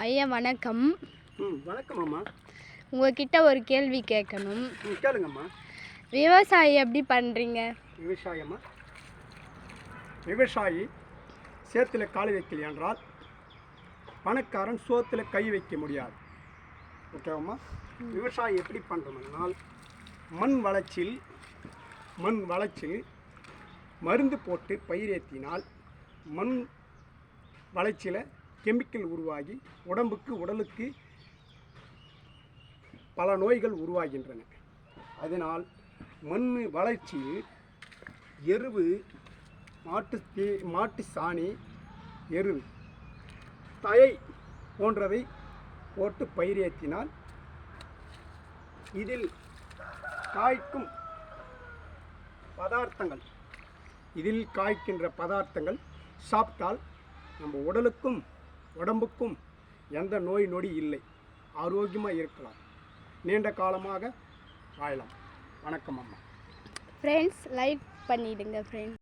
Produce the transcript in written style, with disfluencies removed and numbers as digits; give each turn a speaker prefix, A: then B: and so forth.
A: ஐயா வணக்கம்.
B: வணக்கம் அம்மா.
A: உங்ககிட்ட ஒரு கேள்வி கேட்கணும்.
B: கேளுங்கம்மா.
A: விவசாயி எப்படி பண்ணுறீங்க?
B: விவசாயம்மா, விவசாயி சேத்துல கால் வைக்கல என்றால் பணக்காரன் சோத்தில் கை வைக்க முடியாது. ஓகேவாம்மா? விவசாயி எப்படி பண்ணுறோம்னால் மண் வளர்ச்சியில் மருந்து போட்டு பயிரேற்றினால் மண் வளர்ச்சியில் கெமிக்கல் உருவாகி உடலுக்கு பல நோய்கள் உருவாகின்றன. அதனால் மண் வளர்ச்சியில் எருவு, மாட்டு சாணி எருவு, தழை போன்றவை போட்டு பயிரேற்றினால் இதில் காய்க்கின்ற பதார்த்தங்கள் சாப்பிட்டால் நம்ம உடம்புக்கும் எந்த நோய் நொடி இல்லை, ஆரோக்கியமாக இருக்கலாம், நீண்ட காலமாக வாழலாம். வணக்கம் அம்மா.
A: ஃப்ரெண்ட்ஸ் லைக் பண்ணிடுங்க ஃப்ரெண்ட்ஸ்.